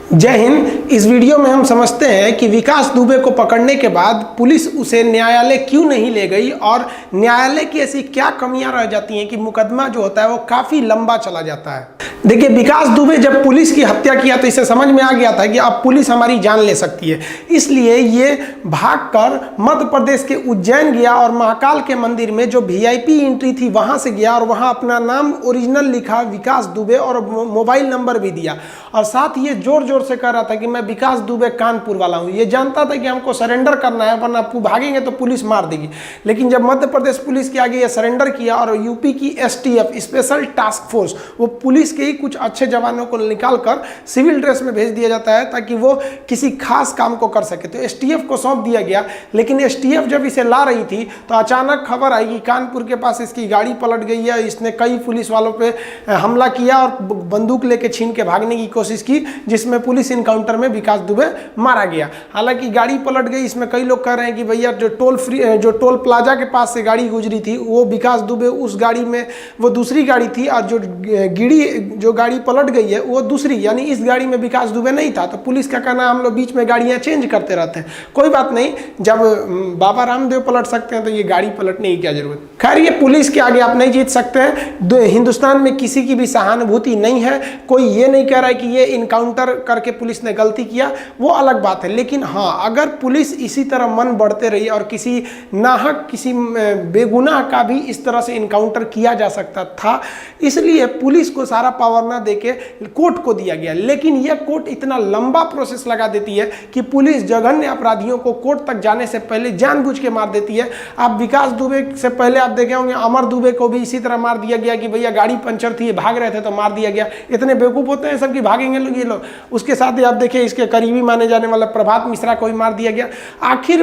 जय हिंद। इस वीडियो में हम समझते हैं कि विकास दुबे को पकड़ने के बाद पुलिस उसे न्यायालय क्यों नहीं ले गई और न्यायालय की ऐसी क्या कमियां रह जाती हैं कि मुकदमा जो होता है वो काफी लंबा चला जाता है। देखिए, विकास दुबे जब पुलिस की हत्या किया तो इसे समझ में आ गया था कि अब पुलिस हमारी जान ले सकती है, इसलिए ये भागकर मध्य प्रदेश के उज्जैन गया और महाकाल के मंदिर में जो वीआईपी एंट्री थी वहां से गया और वहां अपना नाम ओरिजिनल लिखा विकास दुबे और मोबाइल नंबर भी दिया और साथ ये जोर जोर से कह रहा था कि मैं विकास दुबे कानपुर वाला हूं। ये जानता था कि हमको सरेंडर करना है, वरना भागेंगे तो पुलिस मार देगी। लेकिन जब मध्य प्रदेश पुलिस के आगे ये सरेंडर किया और यूपी की एसटीएफ स्पेशल टास्क फोर्स, वो पुलिस के ही कुछ अच्छे जवानों को निकालकर सिविल ड्रेस में भेज दिया जाता है ताकि वो किसी खास काम को कर सके, तो एसटीएफ को सौंप दिया गया। लेकिन एसटीएफ जब इसे ला रही थी तो अचानक खबर आई कि कानपुर के पास इसकी गाड़ी पलट गई है, इसने कई पुलिस वालों पे हमला किया और बंदूक लेके छीन के भागने की कोशिश की, जिसमें पुलिस इनकाउंटर में विकास दुबे मारा गया। हालांकि गाड़ी पलट गई, इसमें कई लोग कह रहे हैं कि भैया जो टोल प्लाजा के पास से गाड़ी गुजरी थी वो विकास दुबे उस गाड़ी में वो दूसरी गाड़ी थी और जो गाड़ी पलट गई है वो दूसरी, यानी इस गाड़ी में विकास दुबे नहीं था। तो पुलिस का कहना हम लोग बीच में गाड़ियां चेंज करते रहते हैं, कोई बात नहीं, जब बाबा रामदेव पलट सकते हैं तो ये गाड़ी पलटने की क्या जरूरत। खैर, ये पुलिस के आगे आप नहीं जीत सकते हैं। हिंदुस्तान में किसी की भी सहानुभूति नहीं है, कोई ये नहीं कह रहा है कि ये इनकाउंटर करके पुलिस ने गलती किया, वो अलग बात है। लेकिन हाँ, अगर पुलिस इसी तरह मन बढ़ते रही और किसी नाहक किसी बेगुनाह का भी इस तरह से इनकाउंटर किया जा सकता था, इसलिए पुलिस को सारा पावर ना देके कोर्ट को दिया गया। लेकिन यह कोर्ट इतना लंबा प्रोसेस लगा देती है कि पुलिस जघन्य अपराधियों को कोर्ट तक जाने से पहले जानबूझ के मार देती है। आप विकास दुबे से पहले आप देखे होंगे अमर दुबे को भी इसी तरह मार दिया गया कि भैया गाड़ी पंचर थी, भाग रहे थे तो मार दिया गया। इतने बेवकूफ होते हैं सब कि भागेंगे लोग ये लोग। उसके साथ ही आप देखिए इसके करीबी माने जाने वाला प्रभात मिश्रा को भी मार दिया गया। आखिर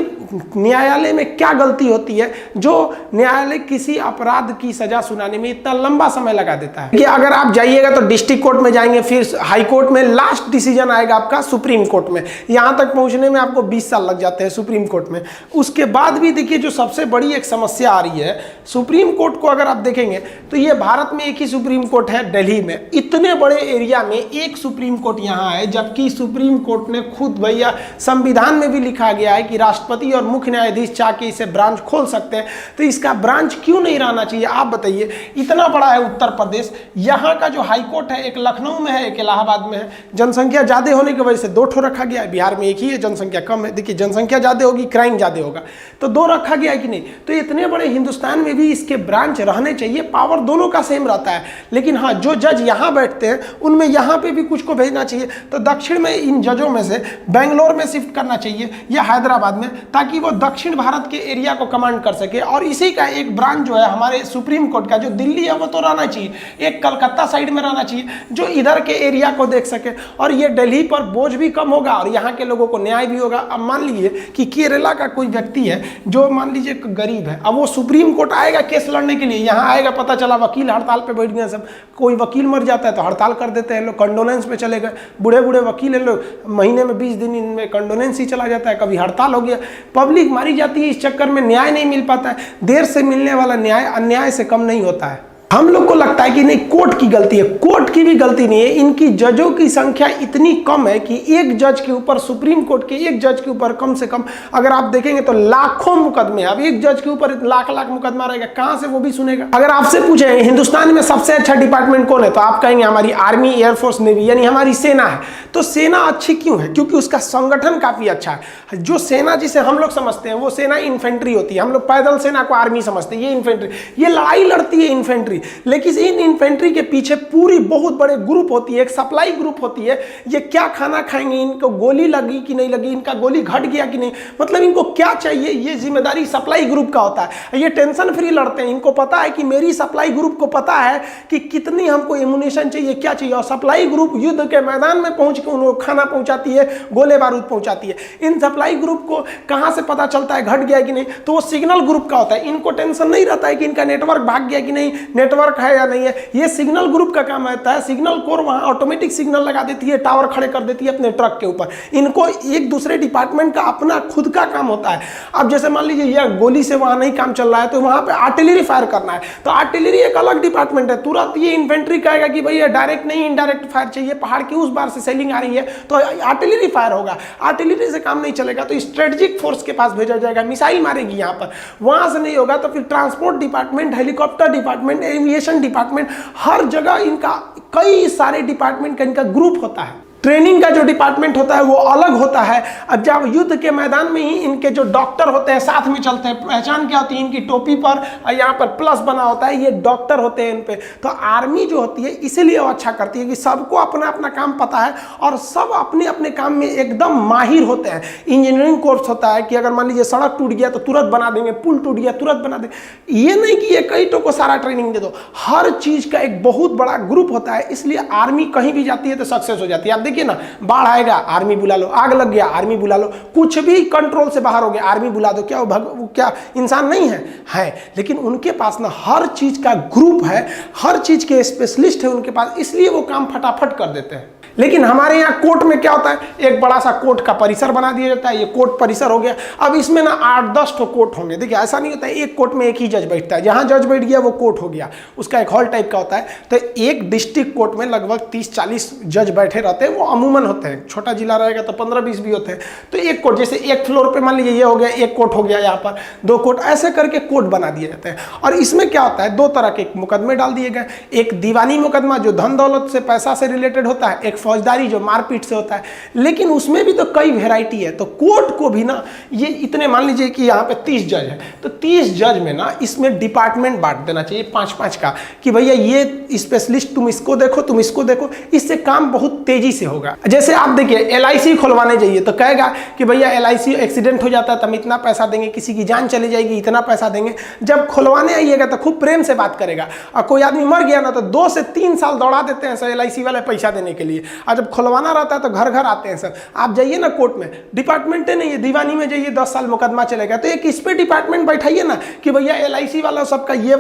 न्यायालय में क्या गलती होती है जो न्यायालय किसी अपराध की सजा सुनाने में इतना लंबा समय लगा देता है कि अगर आप जाइएगा तो डिस्ट्रिक्ट कोर्ट में जाएंगे, फिर हाई कोर्ट में, लास्ट डिसीजन आएगा आपका सुप्रीम कोर्ट में। यहां तक पहुंचने में आपको 20 साल लग जाते हैं सुप्रीम कोर्ट में। उसके बाद भी देखिए जो सबसे बड़ी एक समस्या आ रही है, सुप्रीम कोर्ट को अगर आप देखेंगे तो ये भारत में एक ही सुप्रीम कोर्ट है दिल्ली में। इतने बड़े एरिया में एक सुप्रीम कोर्ट यहाँ है, जबकि सुप्रीम कोर्ट ने खुद भैया संविधान में भी लिखा गया है कि राष्ट्रपति और मुख्य न्यायाधीश चाह के इसे ब्रांच खोल सकते हैं। तो इसका ब्रांच क्यों नहीं रहना चाहिए आप बताइए। इतना बड़ा है उत्तर प्रदेश, यहाँ का जो हाई कोर्ट है एक लखनऊ में है, एक इलाहाबाद में है। जनसंख्या ज्यादा होने की वजह से 2 ठो रखा गया है, बिहार में एक ही है, जनसंख्या कम है। देखिए जनसंख्या ज्यादा होगी, क्राइम ज्यादा होगा, तो 2 रखा गया है कि नहीं। तो इतने बड़े हिंदुस्तान में भी इसके ब्रांच रहने चाहिए, पावर दोनों का सेम रहता है। लेकिन हाँ, जो जज यहाँ बैठते हैं उनमें यहाँ पे भी कुछ को भेजना चाहिए। तो दक्षिण में इन जजों में से बेंगलोर में शिफ्ट करना चाहिए या हैदराबाद में, ताकि वो दक्षिण भारत के एरिया को कमांड कर सके। और इसी का एक ब्रांच जो है हमारे सुप्रीम कोर्ट का जो दिल्ली है वो तो रहना चाहिए, एक कलकत्ता साइड में रहना चाहिए जो इधर के एरिया को देख सके, और ये दिल्ली पर बोझ भी कम होगा और यहाँ के लोगों को न्याय भी होगा। अब मान लीजिए कि केरला का कोई व्यक्ति है जो मान लीजिए गरीब है, अब वो सुप्रीम कोर्ट आएगा केस लड़ने के लिए, यहाँ आएगा, पता चला वकील हड़ताल पे बैठ गए सब, कोई वकील मर जाता है तो हड़ताल कर देते हैं लोग, कंडोलेंस पे चले गए, बूढ़े बूढ़े वकील हैं लोग, महीने में 20 दिन इनमें कंडोलेंस ही चला जाता है, कभी हड़ताल हो गया, पब्लिक मारी जाती है। इस चक्कर में न्याय नहीं मिल पाता है। देर से मिलने वाला न्याय अन्याय से कम नहीं होता है। हम लोग को लगता है कि नहीं कोर्ट की गलती है, कोर्ट की भी गलती नहीं है। इनकी जजों की संख्या इतनी कम है कि एक जज के ऊपर, सुप्रीम कोर्ट के एक जज के ऊपर कम से कम अगर आप देखेंगे तो लाखों मुकदमे। अब एक जज के ऊपर लाख लाख मुकदमा रहेगा, कहां से वो भी सुनेगा। अगर आपसे पूछे हिंदुस्तान में सबसे अच्छा डिपार्टमेंट कौन है तो आप कहेंगे हमारी आर्मी, एयरफोर्स, नेवी, यानी हमारी सेना है। तो सेना अच्छी क्यों है? क्योंकि उसका संगठन काफी अच्छा है। जो सेना जिसे हम लोग समझते हैं वो सेना इन्फेंट्री होती है। हम लोग पैदल सेना को आर्मी समझते हैं, ये इन्फेंट्री, ये लड़ाई लड़ती है इन्फेंट्री। लेकिन इन इन्फेंट्री के पीछे पूरी बहुत बड़े ग्रुप होती है, एक सप्लाई ग्रुप होती है। ये क्या खाना खाएंगे, इनको गोली लगी कि नहीं लगी, इनका गोली घट गया कि नहीं, मतलब इनको क्या चाहिए, ये जिम्मेदारी सप्लाई ग्रुप का होता है। ये टेंशन फ्री लड़ते हैं, इनको पता है कि मेरी सप्लाई ग्रुप को पता है कि कितनी हमको एमुनेशन चाहिए, क्या चाहिए, और सप्लाई ग्रुप युद्ध के मैदान में पहुंच के उनको खाना पहुंचाती है, गोले बारूद पहुंचाती है। इन सप्लाई ग्रुप को कहां से पता चलता है घट गया कि नहीं, तो वो सिग्नल ग्रुप का होता है। इनको टेंशन नहीं रहता है कि इनका नेटवर्क भाग गया कि नहीं, नेटवर्क नेटवर्क है या नहीं है, ये सिग्नल ग्रुप का काम रहता है। सिग्नल कोर वहाँ ऑटोमेटिक सिग्नल लगा देती है, टावर खड़े कर देती है अपने ट्रक के ऊपर। इनको एक दूसरे डिपार्टमेंट का अपना खुद का काम होता है। अब जैसे मान लीजिए यह गोली से वहाँ नहीं काम चल रहा है तो वहाँ पे आर्टिलरी फायर करना है, तो आर्टिलरी एक अलग डिपार्टमेंट है। तुरंत ये इन्फेंट्री कहेगा कि भैया डायरेक्ट नहीं इनडायरेक्ट फायर चाहिए, पहाड़ की उस बार से सेलिंग आ रही है तो आर्टिलरी फायर होगा। आर्टिलरी से काम नहीं चलेगा तो स्ट्रेटेजिक फोर्स के पास भेजा जाएगा, मिसाइल मारेगी यहाँ पर। वहाँ से नहीं होगा तो फिर transport department, helicopter department, aviation department, हर जगह इनका कई सारे डिपार्टमेंट का इनका ग्रुप होता है। ट्रेनिंग का जो डिपार्टमेंट होता है वो अलग होता है। अब जब युद्ध के मैदान में ही इनके जो डॉक्टर होते हैं साथ में चलते हैं, पहचान क्या होती है इनकी टोपी पर यहाँ पर प्लस बना होता है, ये डॉक्टर होते हैं इन पे। तो आर्मी जो होती है इसीलिए वो अच्छा करती है कि सबको अपना अपना काम पता है और सब अपने अपने काम में एकदम माहिर होते हैं। इंजीनियरिंग कोर्स होता है कि अगर मान लीजिए सड़क टूट गया तो तुरंत बना देंगे, पुल टूट गया तुरंत बना देंगे। ये नहीं कि ये कई को सारा ट्रेनिंग दे दो, हर चीज का एक बहुत बड़ा ग्रुप होता है। इसलिए आर्मी कहीं भी जाती है तो सक्सेस हो जाती है। आप देखिए ना, बाढ़ आएगा आर्मी बुला लो, आग लग गया आर्मी बुला लो, कुछ भी कंट्रोल से बाहर हो गया आर्मी बुला दो। क्या वो क्या इंसान नहीं है, लेकिन उनके पास ना हर चीज का ग्रुप है, हर चीज के स्पेशलिस्ट है उनके पास, इसलिए वो काम फटाफट कर देते हैं। लेकिन हमारे यहाँ कोर्ट में क्या होता है, एक बड़ा सा कोर्ट का परिसर बना दिया जाता है, ये कोर्ट परिसर हो गया। अब इसमें ना 8-10 तो कोर्ट होंगे। देखिए ऐसा नहीं होता है एक कोर्ट में एक ही जज बैठता है, जहाँ जज बैठ गया वो कोर्ट हो गया, उसका एक हॉल टाइप का होता है। तो एक डिस्ट्रिक्ट कोर्ट में लगभग 30-40 जज बैठे रहते हैं, वो अमूमन होते हैं। छोटा जिला रहेगा तो 15-20 भी होते हैं। तो एक कोर्ट, जैसे एक फ्लोर पे मान लीजिए ये हो गया, एक कोर्ट हो गया, यहाँ पर 2 कोर्ट, ऐसे करके कोर्ट बना दिए जाते हैं। और इसमें क्या होता है, 2 तरह के मुकदमे डाल दिए गए। एक दीवानी मुकदमा जो धन दौलत से पैसा से रिलेटेड होता है, एक फौजदारी जो मारपीट से होता है। लेकिन उसमें भी तो कई वेराइटी है। तो कोर्ट को भी ना ये इतने, मान लीजिए कि यहाँ पे 30 जज है तो 30 जज में ना इसमें डिपार्टमेंट बांट देना चाहिए 5-5 का, कि भैया ये स्पेशलिस्ट तुम इसको देखो, तुम इसको देखो। इससे काम बहुत तेजी से होगा। जैसे आप देखिए LIC खुलवाने जाइए तो कहेगा कि भैया LIC एक्सीडेंट हो जाता है तो हम इतना पैसा देंगे, किसी की जान चली जाएगी इतना पैसा देंगे। जब खुलवाने आइएगा तो खूब प्रेम से बात करेगा। और कोई आदमी मर गया ना तो 2 से 3 साल दौड़ा देते हैं सर LIC वाले पैसा देने के लिए। और जब खुलवाना रहता है तो घर घर आते हैं सर। आप जाइए ना कोर्ट में, डिपार्टमेंट नहीं है, दीवानी में जाइए 10 साल मुकदमा चलेगा तो एक इस पे डिपार्टमेंट बैठाइए ना कि भैया LIC वाला सबका ये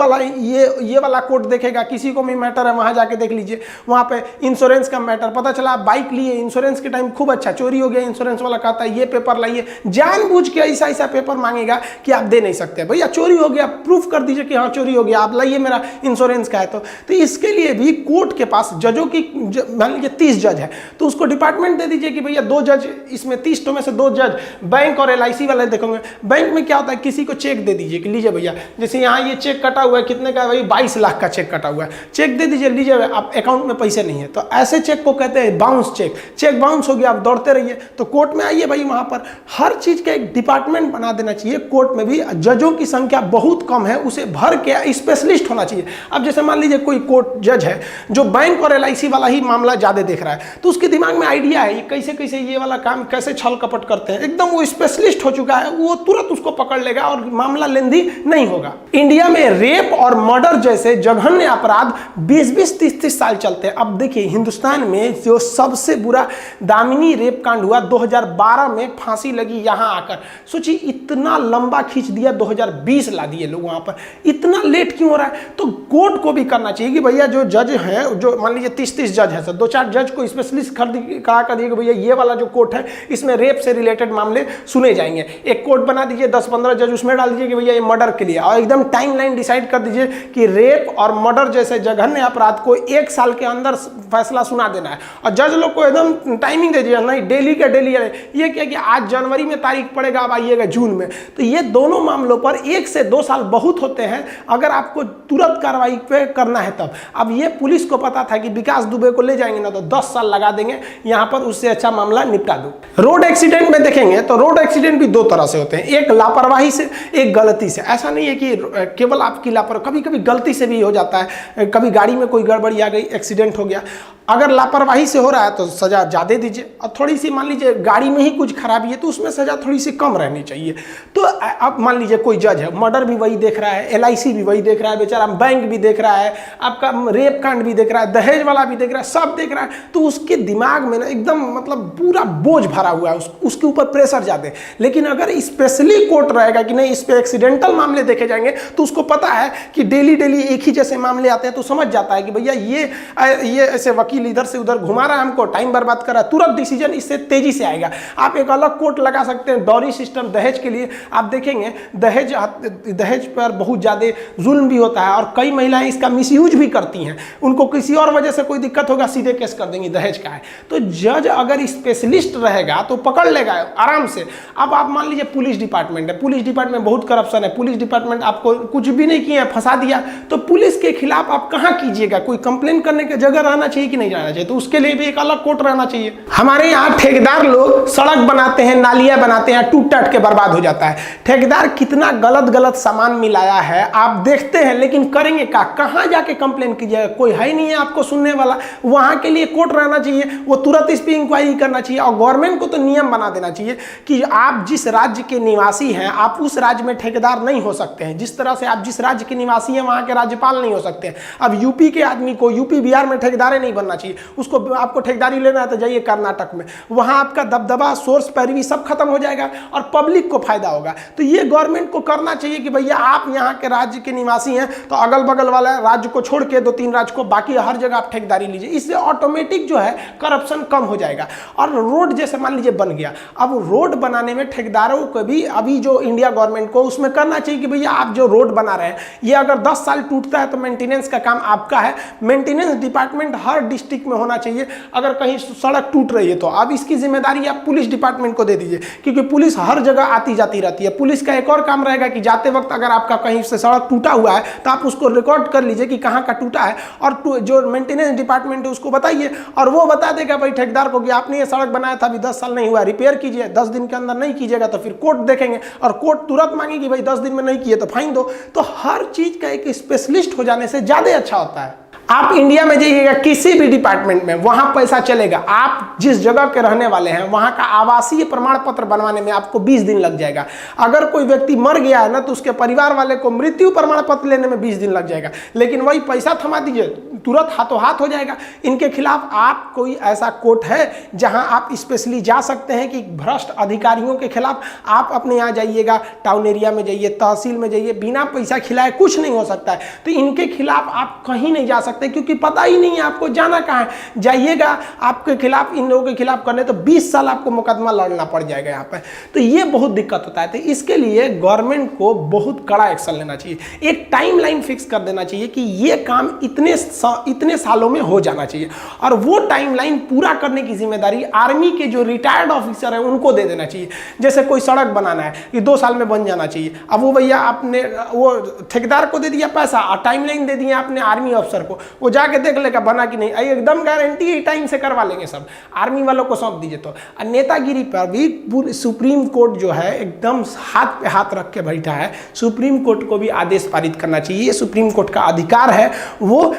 वाला कोर्ट देखेगा। किसी को भी मैटर है वहां जाके देख लीजिए, वहां पे इंश्योरेंस का मैटर पता चला। आप बाइक लिए, इंश्योरेंस के टाइम खूब अच्छा चोरी हो गया, इंश्योरेंस वाला कहता है ये पेपर लाइए, जानबूझ के ऐसा पेपर मांगेगा कि आप दे नहीं सकते। भैया चोरी हो गया, प्रूफ कर दीजिए कि हाँ चोरी हो गया, आप लाइए मेरा इंश्योरेंस का है। तो इसके लिए भी कोर्ट के पास जजों की, मान लीजिए 30 जज है तो उसको डिपार्टमेंट दे दीजिए कि भैया 2 जज, इसमें 30 में से 2 जज बैंक और LIC वाले देखेंगे। बैंक में क्या होता है, किसी को चेक दे दीजिए कि लीजिए भैया, जैसे यहाँ ये चेक कटा हुआ है, कितने का, भाई 22 लाख का चेक कटा हुआ है, चेक दे दीजिए, लीजिए आप अकाउंट में पैसे नहीं है। तो ऐसे चेक को कहते हैं बाउंस चेक। चेक बाउंस हो गया, आप दौड़ते रहिए। तो कोर्ट में आइए भाई, वहां पर हर चीज का एक डिपार्टमेंट बना देना चाहिए। कोर्ट में भी जजों की संख्या बहुत कम है, उसे भर के स्पेशलिस्ट होना चाहिए। अब जैसे मान लीजिए कोई कोर्ट जज है जो बैंक और LIC वाला ही मामला ज्यादा देख रहा है, तो उसके दिमाग में आइडिया है कैसे कैसे ये वाला काम कैसे छल कपट करते हैं, एकदम वो स्पेशलिस्ट हो चुका है, वो तुरंत उसको पकड़ लेगा और मामला लेंदी नहीं होगा। इंडिया में रेप और मर्डर जैसे जघन्य अपराध 20-20, 30-30 साल चलते हैं। अब देखिए हिंदुस्तान में जो सबसे बुरा दामिनी रेप कांड हुआ 2012 में, फांसी लगी यहां आकर। सोचिए इतना लंबा खींच दिया, 2020 ला दिए लोग वहां पर। इतना लेट क्यों हो रहा है? तो कोर्ट को भी करना चाहिए कि भैया जो जज हैं, जो मान लीजिए 30-30 जज है सर, 2-4 जज को स्पेशलिस्ट करा कर दिए कि भैया ये वाला जो कोर्ट है इसमें रेप से रिलेटेड मामले सुने जाएंगे। एक कोर्ट बना दीजिए, 10-15 जज उसमें डाल दीजिए कि भैया ये मर्डर के लिए, और एकदम टाइमलाइन डिसाइड कर दीजिए कि रेप और मर्डर जैसे जघन्य अपराध को 1 साल के अंदर फैसला सुना देना है। और जज लोग को एकदम टाइमिंग दे दीजिए, नहीं डेली का डेली। ये क्या कि आज जनवरी में तारीख पड़ेगा, अब आइएगा जून में। तो ये दोनों मामलों पर 1 से 2 साल बहुत होते हैं अगर आपको तुरंत कार्रवाई पे करना है तब। अब ये पुलिस को पता था कि विकास दुबे को ले जाएंगे ना तो 10 साल लगा देंगे यहाँ पर, उससे अच्छा मामला निपटा दो। रोड एक्सीडेंट में देखेंगे तो रोड एक्सीडेंट भी 2 तरह से होते हैं, एक लापरवाही से, एक गलती से। ऐसा नहीं है कि केवल आपकी लापरवाही, कभी कभी गलती से भी हो जाता है। कभी गाड़ी में कोई गड़बड़ी आ गई, एक्सीडेंट हो गया। अगर लापरवाही से हो रहा है तो सजा ज़्यादा दीजिए, और थोड़ी सी मान लीजिए गाड़ी में ही कुछ खराबी है तो उसमें सजा थोड़ी सी कम रहनी चाहिए। तो अब मान लीजिए कोई जज है, मर्डर भी वही देख रहा है, LIC भी वही देख रहा है बेचारा, बैंक भी देख रहा है, आपका रेप कांड भी देख रहा है, दहेज वाला भी देख रहा है, सब देख रहा है, तो उसके दिमाग में ना एकदम मतलब पूरा बोझ भरा हुआ है, उसके ऊपर प्रेशर ज़्यादा है। लेकिन अगर स्पेशली कोर्ट रहेगा कि नहीं इस पर एक्सीडेंटल मामले देखे जाएंगे, तो उसको पता है कि डेली डेली एक ही जैसे मामले आते हैं, तो समझ जाता है कि भैया ये ऐसे वकील इधर से उधर घुमा रहा है, हमको टाइम बर्बाद कर रहा है, तुरंत डिसीजन इससे तेजी से आएगा। आप एक अलग कोर्ट लगा सकते हैं डॉरी सिस्टम दहेज के लिए। आप देखेंगे दहेज पर बहुत ज़्यादा जुल्म भी होता है और कई महिलाएं इसका मिसयूज भी करती हैं, उनको किसी और वजह से कोई दिक्कत होगा सीधे केस कर देंगी दहेज का है। तो जज अगर स्पेशलिस्ट रहेगा तो पकड़ लेगा आराम से। अब आप मान लीजिए पुलिस डिपार्टमेंट है, पुलिस डिपार्टमेंट बहुत करप्शन है, पुलिस डिपार्टमेंट आपको कुछ भी नहीं किया है, फंसा दिया, तो पुलिस के खिलाफ आप कहाँ कीजिएगा? कोई कंप्लेन करने की जगह रहना चाहिए कि नहीं रहना चाहिए? तो उसके लिए भी एक अलग कोर्ट रहना चाहिए। हमारे यहाँ ठेकेदार लोग सड़क बनाते हैं, नालियां बनाते हैं, टूट टाट के बर्बाद हो जाता है। ठेकेदार कितना गलत सामान मिलाया है आप देखते हैं, लेकिन करेंगे क्या? कहाँ जाके कंप्लेन कीजिएगा? कोई है ही नहीं है आपको सुनने वाला। वहां के लिए कोर्ट रहना चाहिए, वो तुरंत इस पर इंक्वायरी करना चाहिए। और गवर्नमेंट को तो नियम बना देना चाहिए कि आप जिस राज्य के निवासी हैं आप उस राज्य में ठेकेदार नहीं हो सकते हैं, जिस तरह से आप जिस राज्य के निवासी हैं वहां के राज्यपाल नहीं हो सकते हैं। अब यूपी के आदमी को यूपी बिहार में ठेकेदार नहीं बनना चाहिए, उसको आपको ठेकेदारी लेना है तो जाइए कर्नाटक में, वहां आपका दबदबा सोर्स पैरवी सब खत्म हो जाएगा और पब्लिक को फायदा होगा। तो ये गवर्नमेंट को करना चाहिए कि भैया आप यहाँ के राज्य के निवासी हैं तो अगल बगल वाला राज्य को छोड़ के 2-3 राज्य को बाकी हर जगह आप ठेकेदारी लीजिए। इससे ऑटोमेटिक जो है करप्शन कम हो जाएगा। और रोड जैसे मान लीजिए बन गया, अब रोड बनाने में ठेकेदारों को भी अभी जो इंडिया गवर्नमेंट को उसमें करना चाहिए कि भैया आप जो रोड बना रहे हैं ये अगर 10 साल टूटता है तो मेंटेनेंस का काम आपका है। मेंटेनेंस डिपार्टमेंट हर डिस्ट्रिक्ट में होना चाहिए। अगर कहीं सड़क टूट रही है तो अब इसकी जिम्मेदारी आप पुलिस डिपार्टमेंट को दे दीजिए, क्योंकि पुलिस हर जगह आती जाती रहती है। पुलिस का एक और काम रहेगा कि जाते वक्त अगर आपका कहीं से सड़क टूटा हुआ है तो आप उसको रिकॉर्ड कर लीजिए कि कहाँ का टूटा है, और जो मेंटेनेंस डिपार्टमेंट है उसको बताइए और वो बता देगा भाई ठेकेदार को कि आपने ये सड़क बनाया था अभी 10 साल नहीं हुआ, रिपेयर कीजिए। 10 दिन के अंदर नहीं कीजिएगा तो फिर कोर्ट देखेंगे और कोर्ट तुरंत मांगेगी भाई 10 दिन में नहीं किए तो फाइन दो। तो हर चीज का एक स्पेशलिस्ट हो जाने से ज्यादा अच्छा होता है। आप इंडिया में जाइएगा किसी भी डिपार्टमेंट में, वहां पैसा चलेगा। आप जिस जगह के रहने वाले हैं वहां का आवासीय प्रमाण पत्र बनवाने में आपको 20 दिन लग जाएगा। अगर कोई व्यक्ति मर गया है ना तो उसके परिवार वाले को मृत्यु प्रमाण पत्र लेने में 20 दिन लग जाएगा। लेकिन वही पैसा थमा दीजिए तुरंत हाथों हाथ हो जाएगा। इनके खिलाफ आप कोई ऐसा कोर्ट है जहां आप स्पेशली जा सकते हैं कि भ्रष्ट अधिकारियों के खिलाफ आप अपने यहाँ जाइएगा, टाउन एरिया में जाइए, तहसील में जाइए, बिना पैसा खिलाए कुछ नहीं हो सकता है। तो इनके खिलाफ आप कहीं नहीं जा सकते क्योंकि पता ही नहीं है आपको जाना कहाँ है। जाइएगा आपके खिलाफ, इन लोगों के खिलाफ करने तो 20 साल आपको मुकदमा लड़ना पड़ जाएगा यहाँ पे। तो ये बहुत दिक्कत होता है। तो इसके लिए गवर्नमेंट को बहुत कड़ा एक्शन लेना चाहिए, एक टाइमलाइन फिक्स कर देना चाहिए कि ये काम इतने सालों में हो जाना चाहिए, और वो टाइमलाइन पूरा करने की जिम्मेदारी आर्मी के जो रिटायर्ड ऑफिसर है उनको दे देना चाहिए। जैसे कोई सड़क बनाना है ये 2 साल में बन जाना चाहिए, अब वो भैया आपने वो ठेकेदार को दे दिया पैसा और टाइमलाइन दे दिया आपने आर्मी अफसर को, वो जाके देख लेगा बना कि नहीं, एकदम गारंटी है टाइम से करवा लेंगे सब, आर्मी वालों को सौंप दीजिए। तो नेतागिरी पर भी सुप्रीम कोर्ट जो है एकदम हाथ पे हाथ रख के बैठा है। सुप्रीम कोर्ट को भी आदेश पारित करना चाहिए, ये सुप्रीम कोर्ट का अधिकार है, वो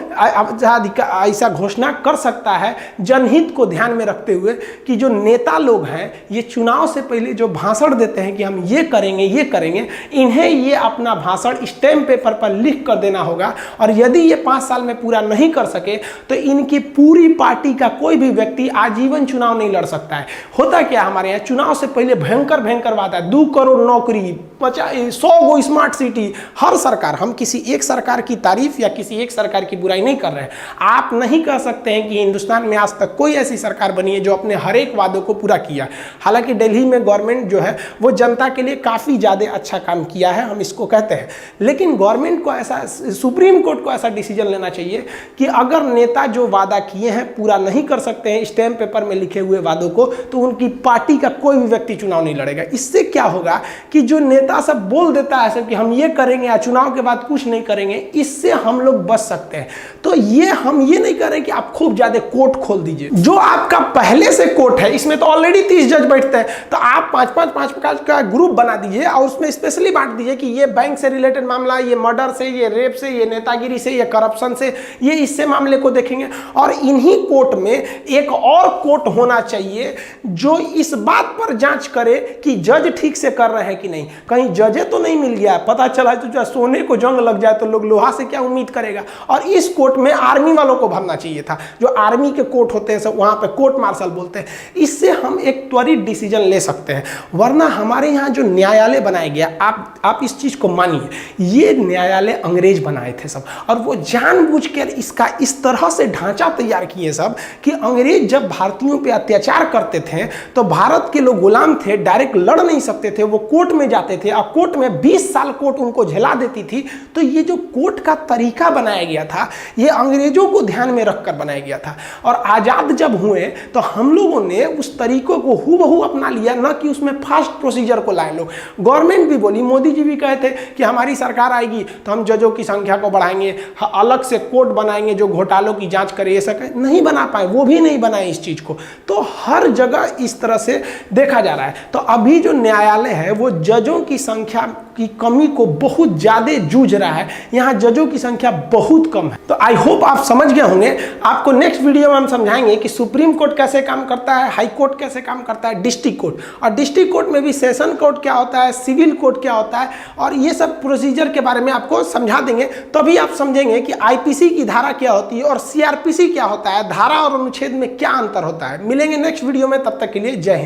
ऐसा घोषणा कर सकता है जनहित को ध्यान में रखते हुए कि जो नेता लोग हैं ये चुनाव से पहले जो भाषण देते हैं कि हम ये करेंगे ये करेंगे, इन्हें ये अपना भाषण स्टैम्प पेपर पर लिख कर देना होगा। और यदि ये 5 साल में पूरा नहीं कर सके तो इनकी पूरी पार्टी का कोई भी व्यक्ति आजीवन चुनाव नहीं लड़ सकता है। होता क्या हमारे यहाँ चुनाव से पहले भयंकर बात है, 2 करोड़ नौकरी, 100 गो स्मार्ट सिटी। हर सरकार, हम किसी एक सरकार की तारीफ या किसी एक सरकार की बुराई नहीं कर रहे हैं। आप नहीं कह सकते हैं कि हिंदुस्तान में आज तक कोई ऐसी सरकार बनी है जो अपने हर एक वादों को पूरा किया। हालांकि दिल्ली में गवर्नमेंट जो है वो जनता के लिए काफ़ी ज़्यादा अच्छा काम किया है, हम इसको कहते हैं। लेकिन गवर्नमेंट को ऐसा, सुप्रीम कोर्ट को ऐसा डिसीजन लेना चाहिए कि अगर नेता जो वादा किए हैं पूरा नहीं कर सकते हैं स्टैम्प पेपर में लिखे हुए वादों को, तो उनकी पार्टी का कोई भी व्यक्ति चुनाव नहीं लड़ेगा। इससे क्या होगा कि जो नेता सब बोल देता है सब कि हम ये करेंगे या चुनाव के बाद कुछ नहीं करेंगे, इससे हम लोग बच सकते हैं। तो ये हम ये नहीं कर रहे कि आप खूब ज्यादा कोर्ट खोल दीजिए। जो आपका पहले से कोर्ट है इसमें तो ऑलरेडी 30 जज बैठते हैं, तो आप 5-5 का ग्रुप बना दीजिए और उसमें स्पेशली बांट दीजिए कि ये बैंक से रिलेटेड मामला, ये मर्डर से, ये रेप से, ये नेतागिरी से, ये करप्शन से, ये इससे मामले को देखेंगे। और इन्हीं कोर्ट में एक और कोर्ट होना चाहिए जो इस बात पर जांच करे कि जज ठीक से कर रहे हैं कि नहीं। कहीं जजे तो नहीं मिल गया, पता चला तो सोने को जंग लग जाए तो लोग लोहा से क्या उम्मीद करेगा। और इस कोर्ट में आर्मी वालों को भरना चाहिए था, जो आर्मी के कोर्ट होते हैं सब, वहां पे कोर्ट मार्शल बोलते हैं। इससे हम एक त्वरित डिसीजन ले सकते हैं। वरना हमारे यहाँ जो न्यायालय बनाया गया, आप इस चीज को मानिए, ये न्यायालय अंग्रेज बनाए थे सब, और वो जानबूझकर इसका इस तरह से ढांचा तैयार किए सब कि अंग्रेज जब भारतीयों पे अत्याचार करते थे तो भारत के लोग गुलाम थे, डायरेक्ट लड़ नहीं सकते थे, वो कोर्ट में जाते थे और कोर्ट में 20 साल कोर्ट उनको झेला देती थी। तो ये जो कोर्ट का तरीका बनाया गया था, ये अंग्रेजों को ध्यान में रखकर बनाया गया था। और आजाद जब हुए तो हम लोगों ने उस तरीकों को हूबहू अपना लिया, ना कि उसमें फास्ट प्रोसीजर को लाए लोग। गवर्नमेंट भी बोली, मोदी जी भी कहे थे कि हमारी सरकार आएगी तो हम जजों की संख्या को बढ़ाएंगे, अलग से कोर्ट बनाएंगे जो घोटालों की जांच करे। ये सब नहीं बना पाए, वो भी नहीं बनाए इस चीज को। तो हर जगह इस तरह से देखा जा रहा है। तो अभी जो न्यायालय है वो जजों की संख्या की कमी को बहुत ज्यादा जूझ रहा है। यहाँ जजों की संख्या बहुत कम है। तो आई होप आप समझ गए होंगे। आपको नेक्स्ट वीडियो में हम समझाएंगे कि सुप्रीम कोर्ट कैसे काम करता है, हाई कोर्ट कैसे काम करता है, डिस्ट्रिक्ट कोर्ट, और डिस्ट्रिक्ट कोर्ट में भी सेशन कोर्ट क्या होता है, सिविल कोर्ट क्या होता है, और ये सब प्रोसीजर के बारे में आपको समझा देंगे। तभी आप समझेंगे कि आईपीसी की धारा क्या होती है और सीआरपीसी क्या होता है, धारा और अनुच्छेद में क्या अंतर होता है। मिलेंगे नेक्स्ट वीडियो में, तब तक के लिए जय हिंद।